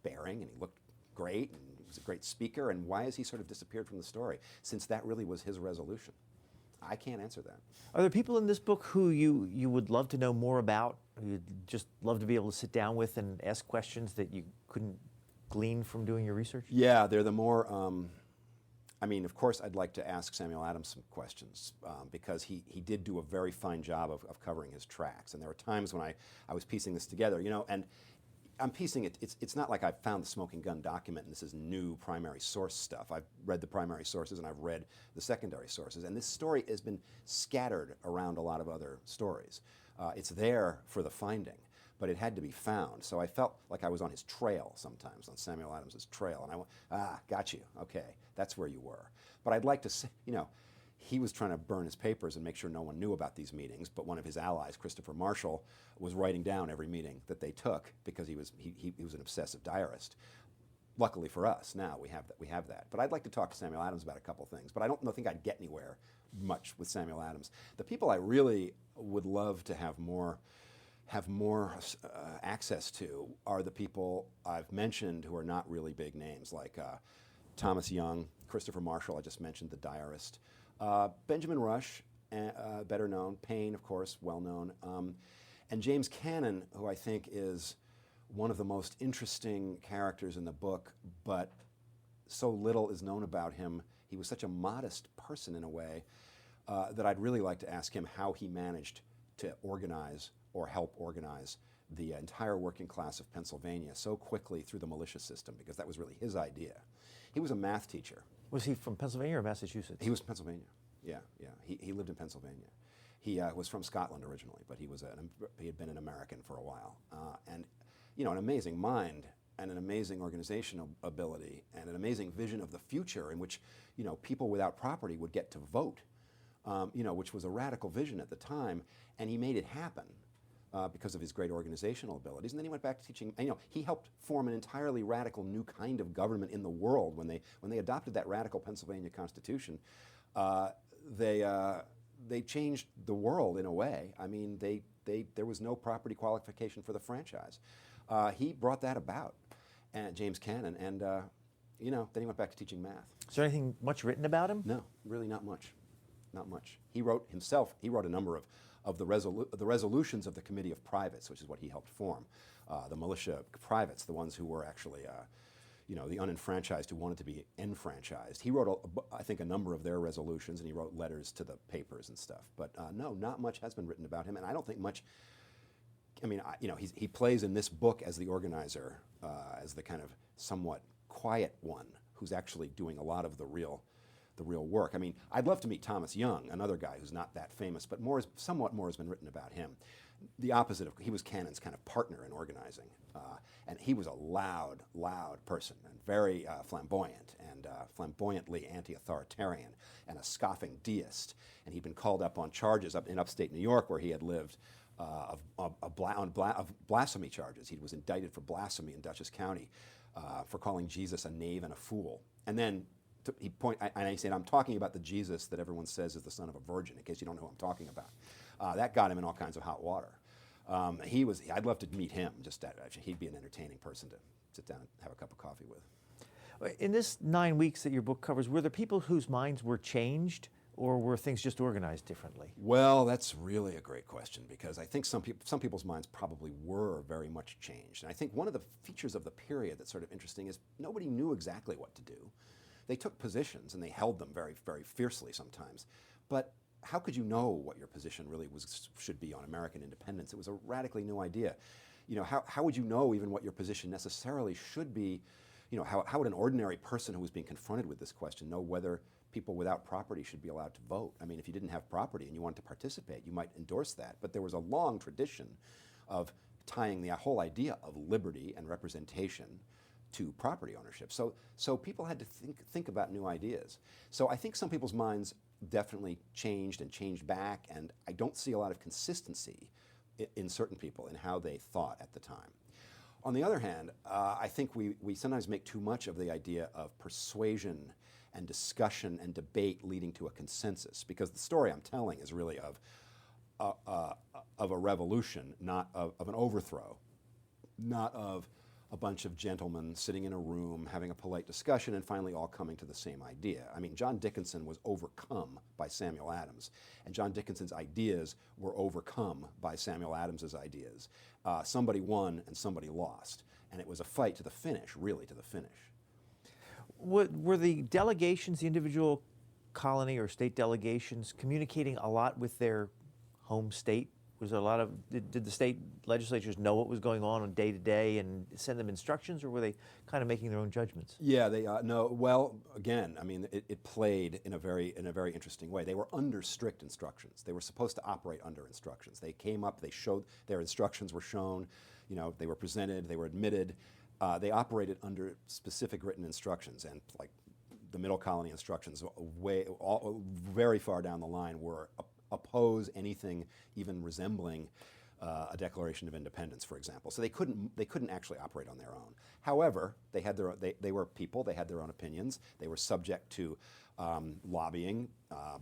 bearing, and he looked great, and he was a great speaker, and why has he sort of disappeared from the story, since that really was his resolution? I can't answer that. Are there people in this book who you would love to know more about, who you'd just love to be able to sit down with and ask questions that you couldn't glean from doing your research? Yeah, they're the more, I mean, of course, I'd like to ask Samuel Adams some questions because he did do a very fine job of covering his tracks. And there were times when I was piecing this together, and I'm piecing it, it's not like I found the smoking gun document and this is new primary source stuff. I've read the primary sources and I've read the secondary sources. And this story has been scattered around a lot of other stories. It's there for the finding, but it had to be found. So I felt like I was on his trail sometimes, on Samuel Adams's trail. And I went, got you, okay, that's where you were. But I'd like to say, he was trying to burn his papers and make sure no one knew about these meetings, but one of his allies, Christopher Marshall, was writing down every meeting that they took because he was an obsessive diarist. Luckily for us, now we have that. But I'd like to talk to Samuel Adams about a couple things, but I don't think I'd get anywhere much with Samuel Adams. The people I really would love to have more access to are the people I've mentioned who are not really big names, like Thomas Young, Christopher Marshall, I just mentioned, the diarist, Benjamin Rush, better known, Paine, of course, well known, and James Cannon, who I think is one of the most interesting characters in the book, but so little is known about him. He was such a modest person in a way that I'd really like to ask him how he managed to organize or help organize the entire working class of Pennsylvania so quickly through the militia system, because that was really his idea. He was a math teacher. Was he from Pennsylvania or Massachusetts? He was from Pennsylvania. Yeah, yeah. He lived in Pennsylvania. He was from Scotland originally, but he had been an American for a while. And you know, an amazing mind and an amazing organizational ability and an amazing vision of the future in which, you know, people without property would get to vote, you know, which was a radical vision at the time, and he made it happen because of his great organizational abilities. And then he went back to teaching. And, you know, he helped form an entirely radical new kind of government in the world when they adopted that radical Pennsylvania Constitution. They changed the world in a way. I mean, there was no property qualification for the franchise. He brought that about, and James Cannon, and you know, then he went back to teaching math. Is there anything much written about him? No, really not much, not much. He wrote a number of the resolutions of the Committee of Privates, which is what he helped form, the militia privates, the ones who were actually, you know, the unenfranchised who wanted to be enfranchised. He wrote, I think, a number of their resolutions, and he wrote letters to the papers and stuff. But no, not much has been written about him, and I don't think much. I mean, you know, he plays in this book as the organizer, as the kind of somewhat quiet one who's actually doing a lot of the real work. I mean, I'd love to meet Thomas Young, another guy who's not that famous, but somewhat more has been written about him. The opposite of, he was Cannon's kind of partner in organizing, and he was a loud person and very flamboyant and flamboyantly anti-authoritarian and a scoffing deist. And he'd been called up on charges up in upstate New York where he had lived of blasphemy charges. He was indicted for blasphemy in Dutchess County for calling Jesus a knave and a fool. And then he said, I'm talking about the Jesus that everyone says is the son of a virgin, in case you don't know who I'm talking about. That got him in all kinds of hot water. I'd love to meet him. He'd be an entertaining person to sit down and have a cup of coffee with. In this 9 weeks that your book covers, were there people whose minds were changed, or were things just organized differently? Well, that's really a great question, because I think some people's minds probably were very much changed. And I think one of the features of the period that's sort of interesting is nobody knew exactly what to do. They took positions and they held them very, very fiercely sometimes. But how could you know what your position really should be on American independence? It was a radically new idea. You know, how would you know even what your position necessarily should be? You know, how would an ordinary person who was being confronted with this question know whether people without property should be allowed to vote? I mean, if you didn't have property and you wanted to participate, you might endorse that. But there was a long tradition of tying the whole idea of liberty and representation to property ownership. So people had to think about new ideas. So I think some people's minds definitely changed and changed back, and I don't see a lot of consistency in certain people in how they thought at the time. On the other hand, I think we sometimes make too much of the idea of persuasion and discussion and debate leading to a consensus, because the story I'm telling is really of a revolution, not of an overthrow, not of a bunch of gentlemen sitting in a room having a polite discussion and finally all coming to the same idea. I mean, John Dickinson was overcome by Samuel Adams, and John Dickinson's ideas were overcome by Samuel Adams's ideas. Somebody won and somebody lost, and it was a fight to the finish, really to the finish. Were the delegations, the individual colony or state delegations, communicating a lot with their home state? Was there a lot of, did the state legislatures know what was going on day to day and send them instructions, or were they kind of making their own judgments? Yeah, they no. Well, again, I mean, it played in a very interesting way. They were under strict instructions. They were supposed to operate under instructions. They came up, they showed, their instructions were shown, you know, they were presented, they were admitted. They operated under specific written instructions, and like the middle colony instructions, very far down the line were oppose anything even resembling a Declaration of Independence, for example. So they couldn't actually operate on their own. However, they had they were people. They had their own opinions. They were subject to lobbying,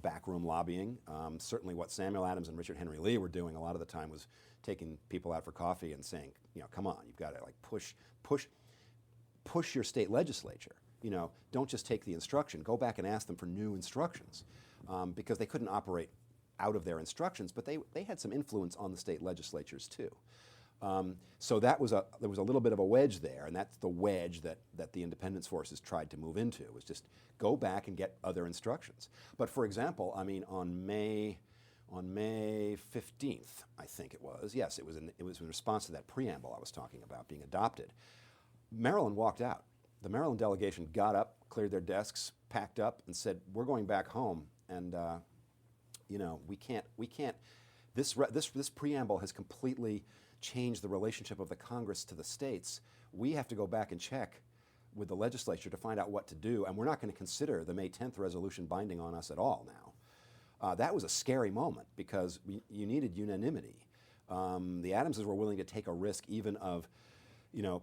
backroom lobbying. Certainly, what Samuel Adams and Richard Henry Lee were doing a lot of the time was taking people out for coffee and saying, you know, come on, you've got to like push your state legislature. You know, don't just take the instruction. Go back and ask them for new instructions, because they couldn't operate out of their instructions, but they had some influence on the state legislatures too. So there was a little bit of a wedge there, and that's the wedge that the independence forces tried to move into, was just go back and get other instructions. But for example, I mean, on May on May 15th, I think it was. Yes, it was in response to that preamble I was talking about being adopted. Maryland walked out. The Maryland delegation got up, cleared their desks, packed up, and said, "We're going back home." And we can't. This preamble has completely changed the relationship of the Congress to the states. We have to go back and check with the legislature to find out what to do, and we're not going to consider the May 10th resolution binding on us at all now. That was a scary moment because you needed unanimity. The Adamses were willing to take a risk even of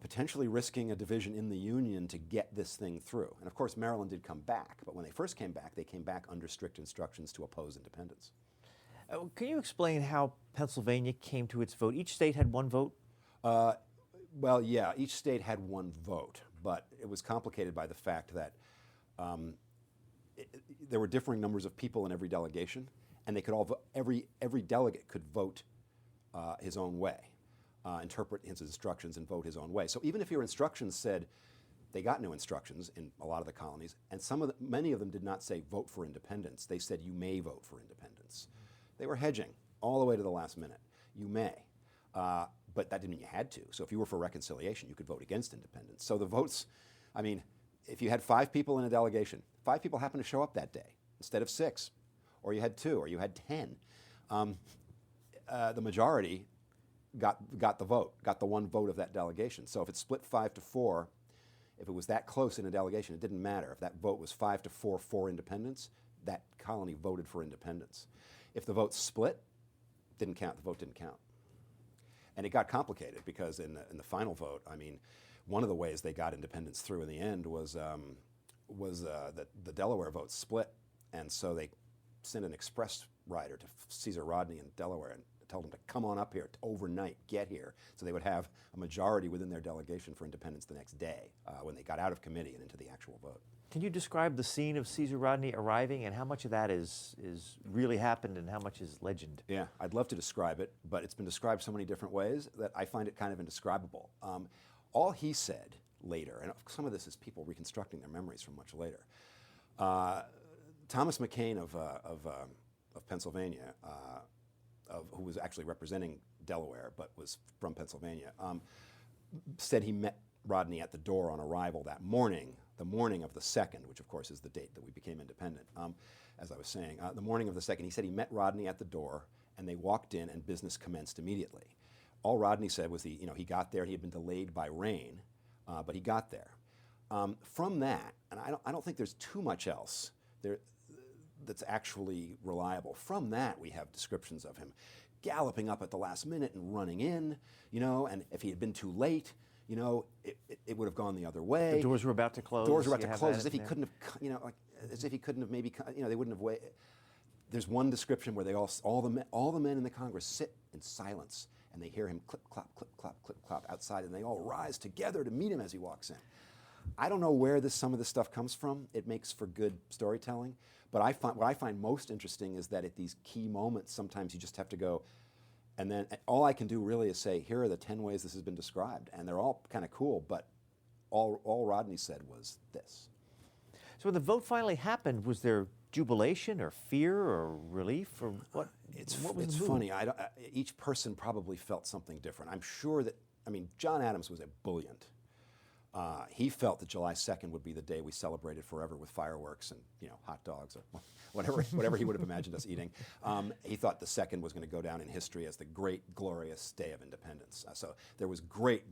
potentially risking a division in the Union to get this thing through. And of course, Maryland did come back, but when they first came back, they came back under strict instructions to oppose independence. Can you explain how Pennsylvania came to its vote? Each state had one vote? Well, yeah, each state had one vote, but it was complicated by the fact that there were differing numbers of people in every delegation, and they could all every delegate could vote his own way, interpret his instructions and vote his own way. So even if your instructions said, they got new instructions in a lot of the colonies, and many of them did not say vote for independence. They said you may vote for independence. They were hedging all the way to the last minute. You may, but that didn't mean you had to. So if you were for reconciliation, you could vote against independence. So the votes, if you had 5 people in a delegation, 5 people happened to show up that day instead of 6, or you had 2, or you had 10. The majority got the vote, got the one vote of that delegation. So if it split 5-4, if it was that close in a delegation, it didn't matter. If that vote was 5-4 for independence, that colony voted for independence. If the vote split, didn't count. The vote didn't count. And it got complicated because in the final vote, one of the ways they got independence through in the end was that the Delaware vote split, and so they sent an express rider to Caesar Rodney in Delaware and told him to come on up here overnight, get here, so they would have a majority within their delegation for independence the next day when they got out of committee and into the actual vote. Can you describe the scene of Caesar Rodney arriving and how much of that is really happened and how much is legend? Yeah, I'd love to describe it, but it's been described so many different ways that I find it kind of indescribable. All he said later, and some of this is people reconstructing their memories from much later, Thomas McCain of Pennsylvania, who was actually representing Delaware but was from Pennsylvania, said he met Rodney at the door on arrival that morning, the morning of the 2nd, which of course is the date that we became independent. As I was saying, the morning of the 2nd, he said he met Rodney at the door and they walked in and business commenced immediately. All Rodney said was he got there, he had been delayed by rain, but he got there. From that, and I don't think there's too much else there that's actually reliable. From that, we have descriptions of him galloping up at the last minute and running in, and if he had been too late, it would have gone the other way. The doors were about to close. Doors were about to close, as if he couldn't have, as if he couldn't have maybe, they wouldn't have waited. There's one description where all the men in the Congress sit in silence, and they hear him clip, clop, clip, clop, clip, clop outside, and they all rise together to meet him as he walks in. I don't know where some of this stuff comes from. It makes for good storytelling. But what I find most interesting is that at these key moments, sometimes you just have to go, and then all I can do really is say, here are the 10 ways this has been described. And they're all kind of cool, but all Rodney said was this. So when the vote finally happened, was there jubilation or fear or relief or what? It's funny. Each person probably felt something different. I'm sure that, John Adams was ebullient. He felt that July 2nd would be the day we celebrated forever with fireworks and hot dogs or whatever he would have imagined us eating. He thought the 2nd was going to go down in history as the great, glorious day of independence. So there was great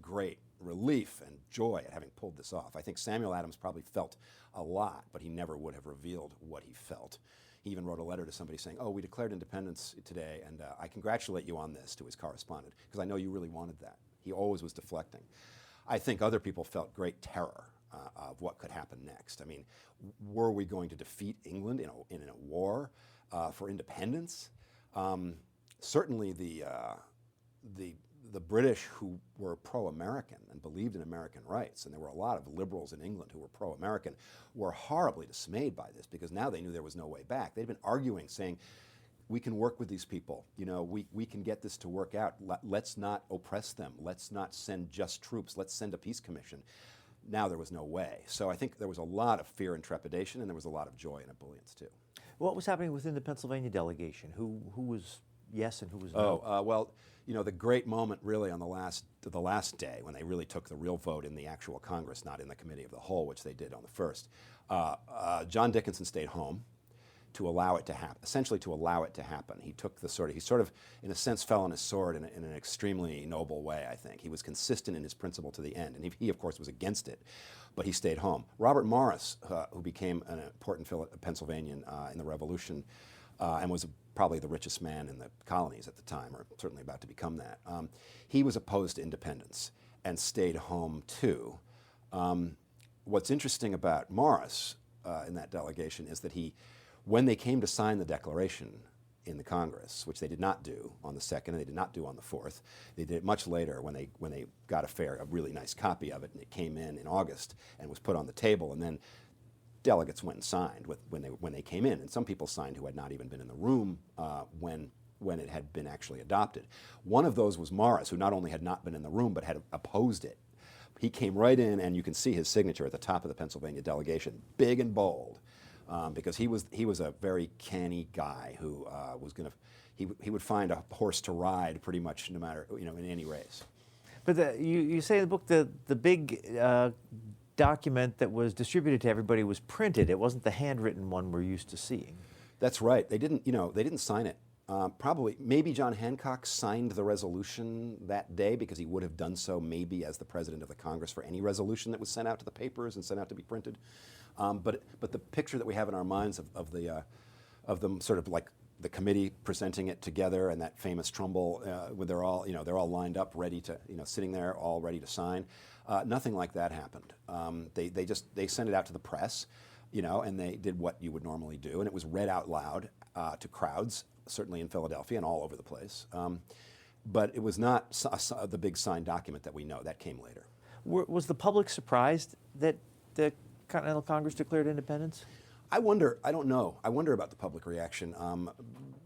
relief and joy at having pulled this off. I think Samuel Adams probably felt a lot, but he never would have revealed what he felt. He even wrote a letter to somebody saying, we declared independence today, and I congratulate you on this, to his correspondent, because I know you really wanted that. He always was deflecting. I think other people felt great terror of what could happen next. Were we going to defeat England in a war for independence? Certainly the British, who were pro-American and believed in American rights, and there were a lot of liberals in England who were pro-American, were horribly dismayed by this because now they knew there was no way back. They'd been arguing, saying, we can work with these people. We can get this to work out. Let's not oppress them. Let's not send just troops. Let's send a peace commission. Now there was no way. So I think there was a lot of fear and trepidation, and there was a lot of joy and ebullience too. What was happening within the Pennsylvania delegation? Who was yes and who was no? Well, the great moment really on the last day when they really took the real vote in the actual Congress, not in the Committee of the Whole, which they did on the first. John Dickinson stayed home to allow it to happen, essentially to allow it to happen. He took he sort of, in a sense, fell on his sword in an extremely noble way, I think. He was consistent in his principle to the end, and he of course, was against it, but he stayed home. Robert Morris, who became an important Pennsylvanian in the Revolution, and was probably the richest man in the colonies at the time, or certainly about to become that, he was opposed to independence and stayed home too. What's interesting about Morris in that delegation is that when they came to sign the Declaration in the Congress, which they did not do on the 2nd and they did not do on the 4th, they did it much later when they got a really nice copy of it, and it came in August and was put on the table, and then delegates went and signed when they came in, and some people signed who had not even been in the room when it had been actually adopted. One of those was Morris, who not only had not been in the room but had opposed it. He came right in, and you can see his signature at the top of the Pennsylvania delegation, big and bold. Because he was a very canny guy who he would find a horse to ride pretty much no matter, in any race. But you say in the book the big document that was distributed to everybody was printed. It wasn't the handwritten one we're used to seeing. That's right. They didn't sign it. Maybe John Hancock signed the resolution that day because he would have done so maybe as the president of the Congress for any resolution that was sent out to the papers and sent out to be printed. But the picture that we have in our minds of them sort of like the committee presenting it together, and that famous Trumbull, where they're all lined up, ready to, sitting there, all ready to sign. Nothing like that happened. They sent it out to the press, and they did what you would normally do, and it was read out loud to crowds, certainly in Philadelphia and all over the place. But it was not the big signed document that we know. That came later. Was the public surprised that the Continental Congress declared independence? I wonder. I don't know. I wonder about the public reaction.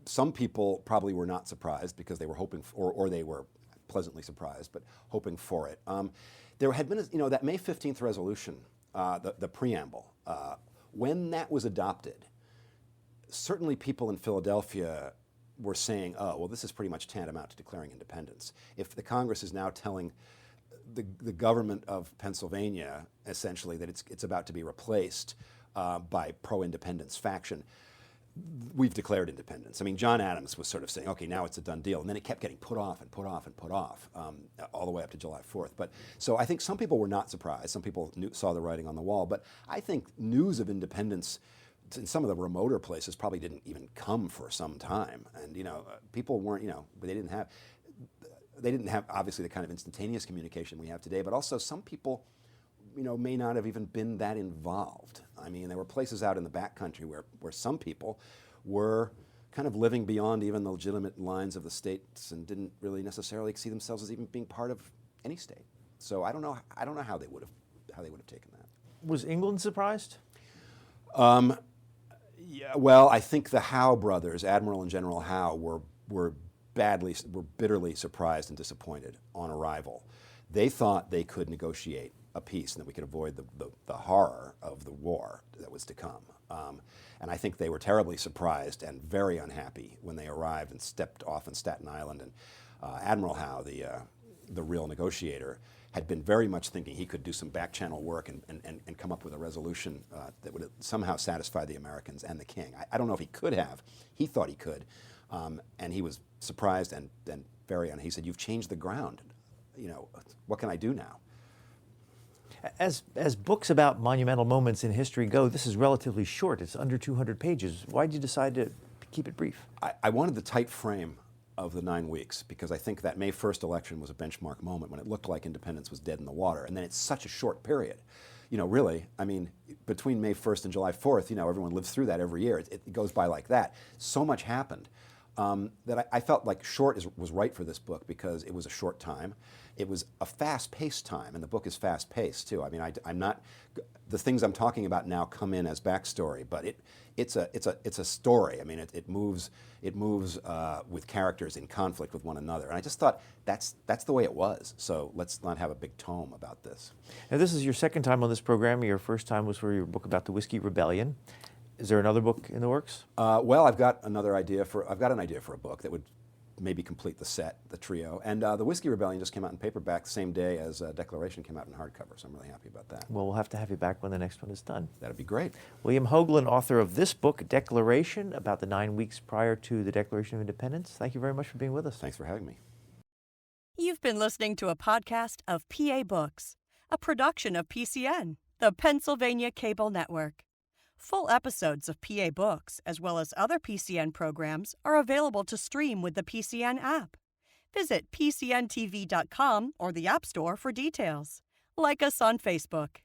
Some people probably were not surprised because they were hoping for, or they were pleasantly surprised, but hoping for it. There had been, that May 15th resolution, the preamble. When that was adopted, certainly people in Philadelphia were saying, oh, well, this is pretty much tantamount to declaring independence. If the Congress is now telling the government of Pennsylvania, essentially, that it's about to be replaced by pro-independence faction, we've declared independence. I mean, John Adams was sort of saying, okay, now it's a done deal. And then it kept getting put off and put off and put off all the way up to July 4th. So I think some people were not surprised. Some people saw the writing on the wall. But I think news of independence in some of the remoter places probably didn't even come for some time. And, people weren't, they didn't have obviously the kind of instantaneous communication we have today, but also some people, may not have even been that involved. I mean, there were places out in the backcountry where some people were kind of living beyond even the legitimate lines of the states and didn't really necessarily see themselves as even being part of any state. So I don't know how they would have taken that. Was England surprised? Yeah, well, I think the Howe brothers, Admiral and General Howe, were bitterly surprised and disappointed on arrival. They thought they could negotiate a peace and that we could avoid the horror of the war that was to come. And I think they were terribly surprised and very unhappy when they arrived and stepped off in Staten Island. And Admiral Howe, the real negotiator, had been very much thinking he could do some back-channel work and come up with a resolution that would somehow satisfy the Americans and the king. I don't know if he could have. He thought he could. And he was surprised and very unhappy. He said, "You've changed the ground. What can I do now?" As books about monumental moments in history go, this is relatively short. It's under 200 pages. Why did you decide to keep it brief? I wanted the tight frame of the 9 weeks because I think that May 1st election was a benchmark moment when it looked like independence was dead in the water. And then it's such a short period. Really, I mean, between May 1st and July 4th, everyone lives through that every year. It goes by like that. So much happened. that I felt like short was right for this book because it was a short time. It was a fast-paced time, and the book is fast-paced too. I mean, I'm not. The things I'm talking about now come in as backstory, but it's a story. I mean, it moves with characters in conflict with one another, and I just thought that's the way it was. So let's not have a big tome about this. Now, this is your second time on this program. Your first time was for your book about the Whiskey Rebellion. Is there another book in the works? Well, I've got an idea for a book that would maybe complete the trio. And the Whiskey Rebellion just came out in paperback the same day as Declaration came out in hardcover, so I'm really happy about that. Well, we'll have to have you back when the next one is done. That'd be great. William Hogeland, author of this book, Declaration, about the 9 weeks prior to the Declaration of Independence. Thank you very much for being with us. Thanks for having me. You've been listening to a podcast of PA Books, a production of PCN, the Pennsylvania Cable Network. Full episodes of PA Books, as well as other PCN programs, are available to stream with the PCN app. Visit PCNTV.com or the App Store for details. Like us on Facebook.